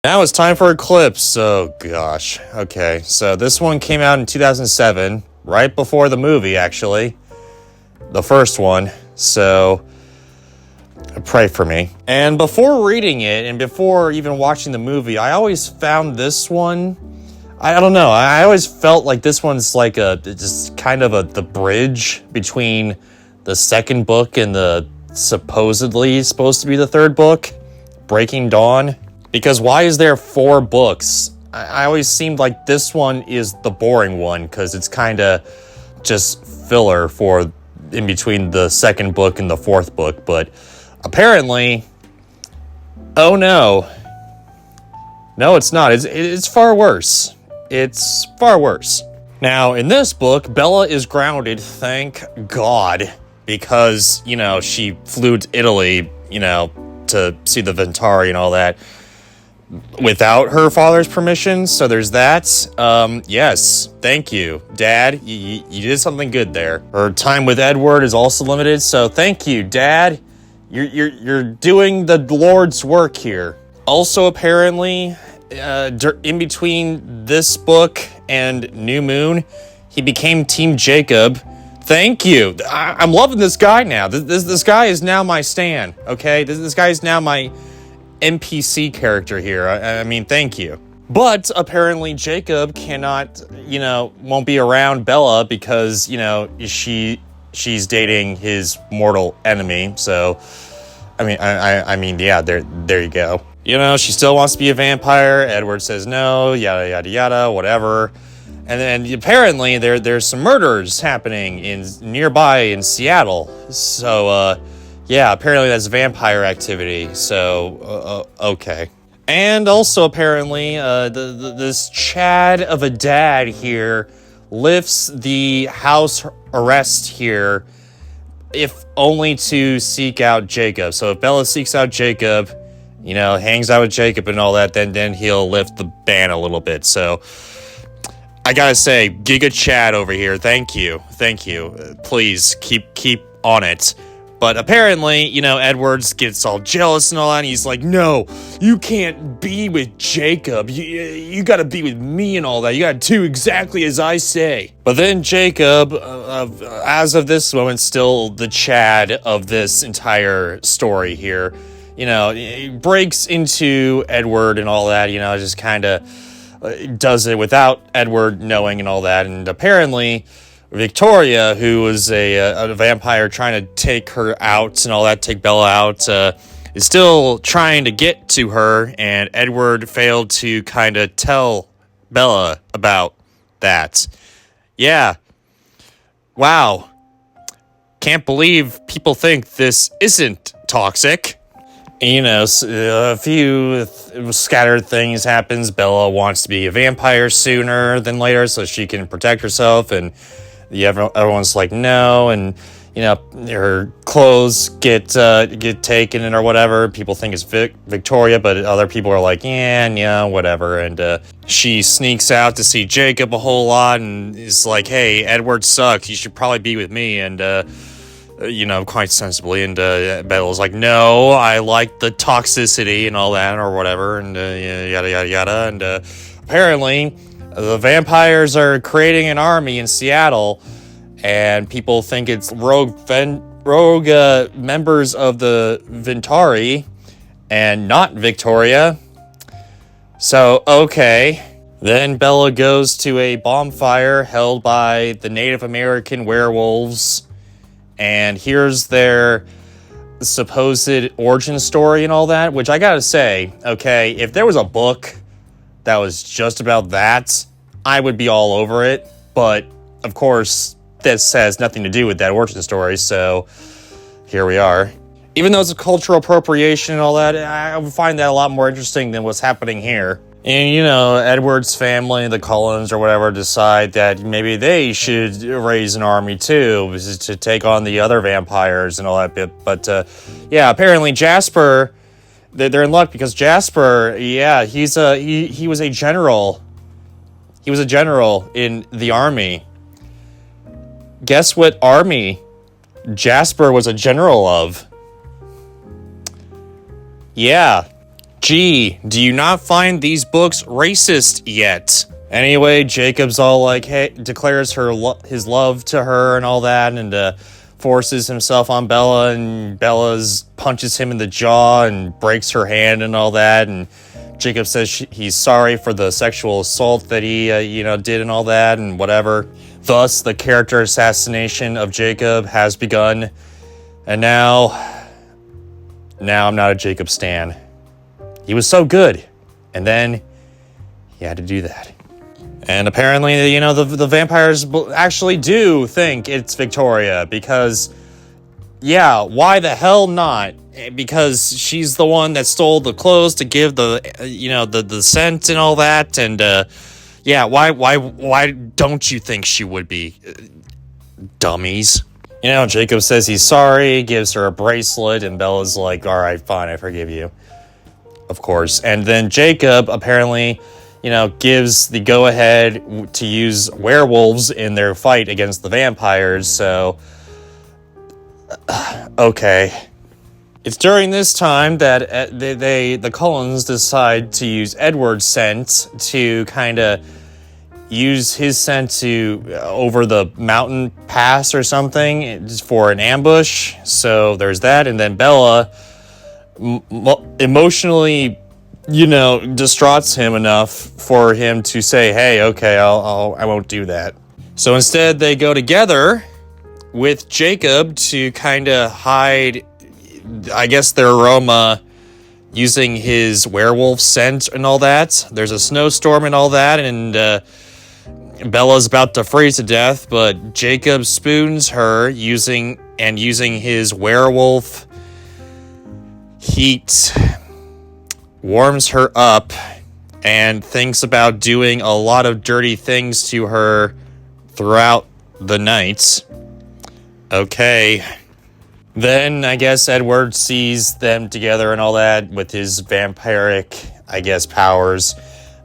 Now it's time for Eclipse. Oh gosh. Okay, so this one came out in 2007, right before the movie, actually. The first one. So pray for me. And before reading it and before even watching the movie, I always found this one, I don't know, I always felt like this one's like just kind of the bridge between the second book and the supposedly supposed to be the third book, Breaking Dawn. Because why is there 4 books? I always seemed like this one is the boring one because it's kind of just filler for in between the second book and the fourth book. But apparently, oh no. No, it's not. It's far worse. It's far worse. Now, in this book, Bella is grounded, thank God, because, she flew to Italy, to see the Ventari and all that, without her father's permission, so there's that. Yes, thank you, Dad. You did something good there. Her time with Edward is also limited, so thank you, Dad. You're doing the Lord's work here. Also, apparently, in between this book and New Moon, he became Team Jacob. Thank you. I'm loving this guy now. This guy is now my stan. Okay, this guy is now my NPC character here. I mean, thank you. But apparently Jacob cannot, won't be around Bella because, she's dating his mortal enemy. So, I mean, yeah, there you go. She still wants to be a vampire. Edward says no, yada, yada, yada, whatever. And then apparently there's some murders happening nearby in Seattle. So, yeah, apparently that's vampire activity, so, okay. And also, apparently, this Chad of a dad here lifts the house arrest here, if only to seek out Jacob. So if Bella seeks out Jacob, hangs out with Jacob and all that, then he'll lift the ban a little bit. So I gotta say, Giga Chad over here, thank you. Please, keep on it. But apparently, Edwards gets all jealous and all that, and he's like, no, you can't be with Jacob. You gotta be with me and all that. You gotta do exactly as I say. But then Jacob, as of this moment, still the Chad of this entire story here, he breaks into Edward and all that, just kind of does it without Edward knowing and all that. And apparently Victoria, who was a vampire trying to take her out and all that, take Bella out, is still trying to get to her, and Edward failed to kind of tell Bella about that. Yeah. Wow. Can't believe people think this isn't toxic. A few scattered things happens. Bella wants to be a vampire sooner than later so she can protect herself, and everyone's like, no, and, her clothes get taken and or whatever. People think it's Victoria, but other people are like, yeah, whatever. And she sneaks out to see Jacob a whole lot and is like, hey, Edward sucks. You should probably be with me. And, quite sensibly. And Bella's like, no, I like the toxicity and all that or whatever. And yada, yada, yada. And apparently the vampires are creating an army in Seattle, and people think it's rogue members of the Ventari and not Victoria. So, okay. Then Bella goes to a bonfire held by the Native American werewolves and here's their supposed origin story and all that, which I gotta say, okay, if there was a book that was just about that, I would be all over it. But, of course, this has nothing to do with that origin story, so here we are. Even though it's a cultural appropriation and all that, I would find that a lot more interesting than what's happening here. And, Edward's family, the Cullens or whatever, decide that maybe they should raise an army too, to take on the other vampires and all that bit. But, yeah, apparently Jasper, they're in luck because Jasper, yeah, he was a general. He was a general in the army. Guess what army Jasper was a general of? Yeah, Gee, do you not find these books racist yet? Anyway, Jacob's all like, hey, declares his love to her and all that, and forces himself on Bella, and Bella's punches him in the jaw and breaks her hand and all that, and Jacob says he's sorry for the sexual assault that he, did and all that and whatever. Thus, the character assassination of Jacob has begun, and now I'm not a Jacob stan. He was so good, and then he had to do that. And apparently, the vampires actually do think it's Victoria because, yeah, why the hell not? Because she's the one that stole the clothes to give the scent and all that. And, yeah, why don't you think she would be? Dummies. Jacob says he's sorry, gives her a bracelet, and Bella's like, all right, fine, I forgive you. Of course. And then Jacob apparently gives the go-ahead to use werewolves in their fight against the vampires, so... okay. It's during this time that the Cullens decide to use Edward's scent to kind of use his scent to over the mountain pass or something for an ambush, so there's that, and then Bella emotionally... distraughts him enough for him to say, hey, okay, I won't do that. So instead, they go together with Jacob to kind of hide, I guess, their aroma using his werewolf scent and all that. There's a snowstorm and all that, and Bella's about to freeze to death, but Jacob spoons her using his werewolf heat, warms her up, and thinks about doing a lot of dirty things to her throughout the night. Okay. Then, I guess, Edward sees them together and all that with his vampiric, I guess, powers.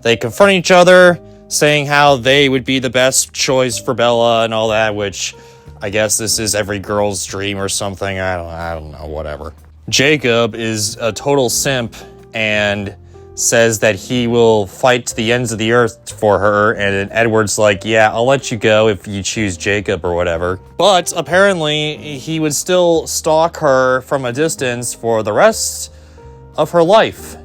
They confront each other, saying how they would be the best choice for Bella and all that, which I guess this is every girl's dream or something. I don't know, whatever. Jacob is a total simp and says that he will fight to the ends of the earth for her, and then Edward's like, yeah, I'll let you go if you choose Jacob or whatever. But apparently, he would still stalk her from a distance for the rest of her life.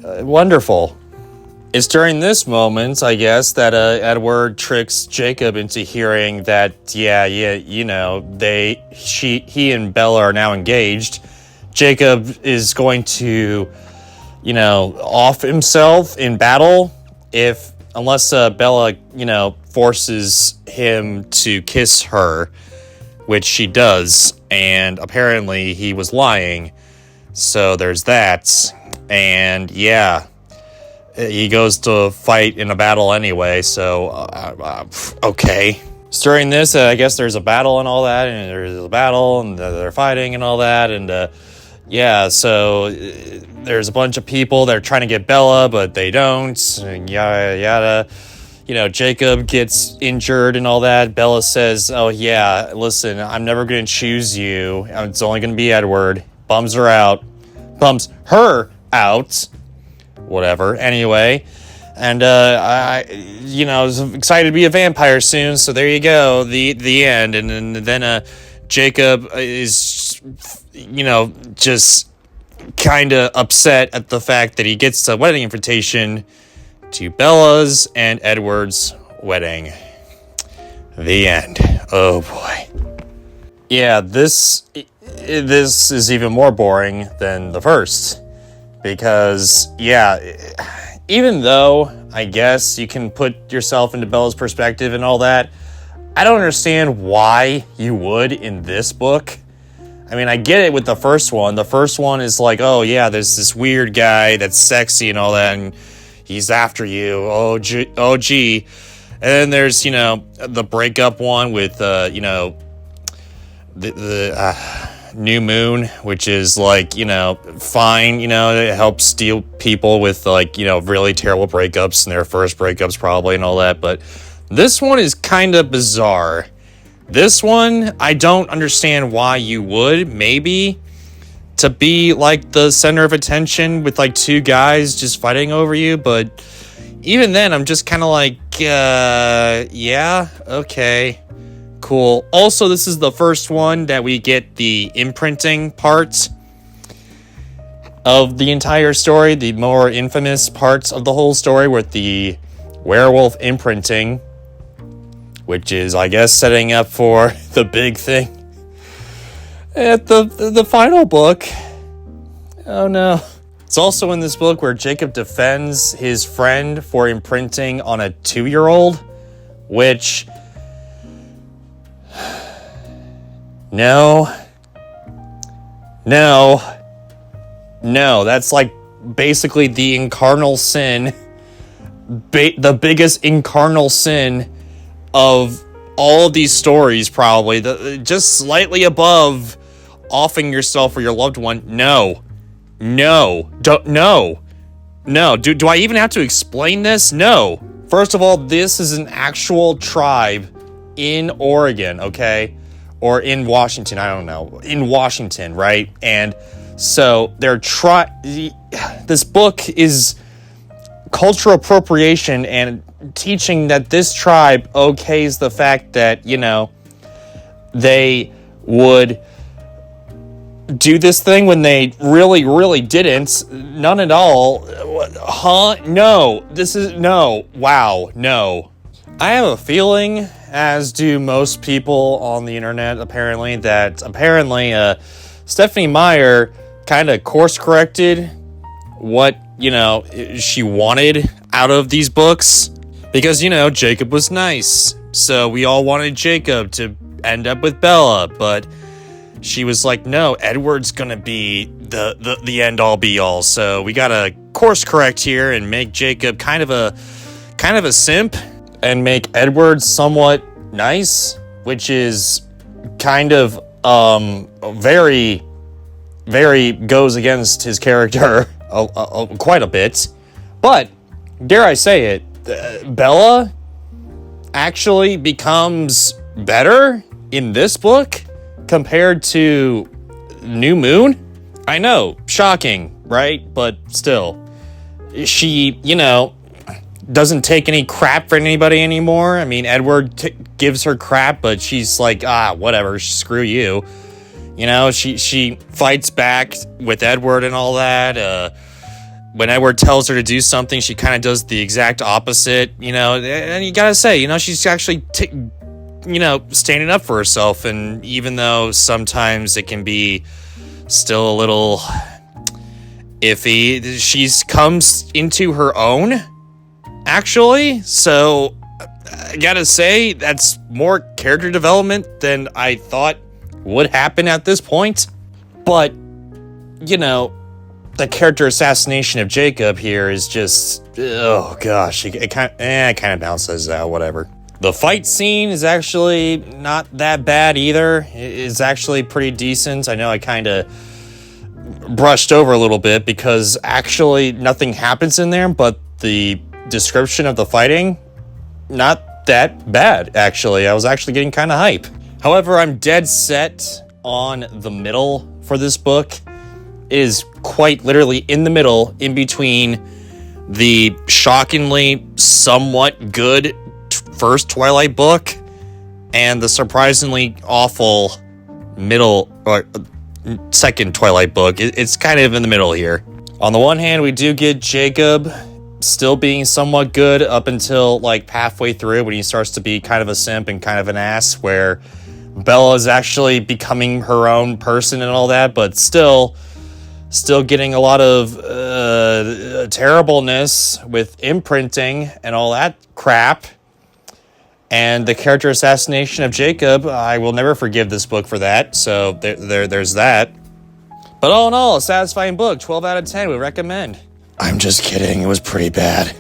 Wonderful. It's during this moment, I guess, that Edward tricks Jacob into hearing that, he and Bella are now engaged. Jacob is going to, off himself in battle unless Bella, forces him to kiss her, which she does, and apparently he was lying. So there's that, and yeah, he goes to fight in a battle anyway, so, okay. So during this, I guess there's a battle and all that, and there's a battle, and they're fighting and all that, and, yeah, so there's a bunch of people that are trying to get Bella, but they don't, and yada, yada. Jacob gets injured and all that. Bella says, oh, yeah, listen, I'm never going to choose you. It's only going to be Edward. Bums her out. Whatever. Anyway, and, I was excited to be a vampire soon, so there you go, the end. And then Jacob is... just kind of upset at the fact that he gets a wedding invitation to Bella's and Edward's wedding. The end. Oh boy. Yeah, this is even more boring than the first. Because, yeah, even though I guess you can put yourself into Bella's perspective and all that, I don't understand why you would in this book. I mean, I get it with the first one. The first one is like, oh, yeah, there's this weird guy that's sexy and all that, and he's after you. Oh, gee. And then there's, the breakup one with, the New Moon, which is like, fine, it helps deal people with, like, really terrible breakups and their first breakups probably and all that. But this one is kind of bizarre. This one, I don't understand why you would, maybe, to be like the center of attention with like two guys just fighting over you, but even then I'm just kind of like, yeah, okay, cool. Also, this is the first one that we get the imprinting part of the entire story, the more infamous parts of the whole story with the werewolf imprinting, which is, I guess, setting up for the big thing at the final book. Oh no. It's also in this book where Jacob defends his friend for imprinting on a 2-year-old, which... No, that's like basically the incarnal sin, the biggest incarnal sin of all of these stories, probably. Just slightly above offing yourself or your loved one. No. Do I even have to explain this? No. First of all, this is an actual tribe in Oregon, okay? Or in Washington, I don't know. In Washington, right? And so this book is cultural appropriation and teaching that this tribe okays the fact that, you know, they would do this thing when they really, really didn't. None at all. Huh? No. No. Wow. No. I have a feeling, as do most people on the internet, apparently, that Stephanie Meyer kind of course-corrected what, you know, she wanted out of these books. Because, you know, Jacob was nice. So we all wanted Jacob to end up with Bella, but she was like, no, Edward's gonna be the end-all be-all. So we gotta course-correct here and make Jacob kind of a simp and make Edward somewhat nice, which is kind of very, very goes against his character quite a bit. But dare I say it, Bella actually becomes better in this book compared to New Moon. I know, shocking, right? But still, she, you know, doesn't take any crap for anybody anymore. I mean, Edward gives her crap, but she's like, whatever, screw you. You know, she fights back with Edward and all that. When Edward tells her to do something, she kind of does the exact opposite, you know. And you gotta say, you know, she's actually, standing up for herself. And even though sometimes it can be still a little iffy, she comes into her own, actually. So I gotta say, that's more character development than I thought would happen at this point. But, you know, the character assassination of Jacob here is just, oh gosh, it kind of bounces out, whatever. The fight scene is actually not that bad either. It's actually pretty decent. I know I kind of brushed over a little bit because actually nothing happens in there, but the description of the fighting, not that bad, actually. I was actually getting kind of hype. However, I'm dead set on the middle for this book. It is quite literally in the middle, in between the shockingly somewhat good first Twilight book and the surprisingly awful middle or second Twilight book. It's kind of in the middle here. On the one hand, we do get Jacob still being somewhat good up until like halfway through when he starts to be kind of a simp and kind of an ass, where Bella is actually becoming her own person and all that, but still getting a lot of terribleness with imprinting and all that crap. And the character assassination of Jacob, I will never forgive this book for that. So there's that. But all in all, a satisfying book. 12 out of 10 would recommend. I'm just kidding. It was pretty bad.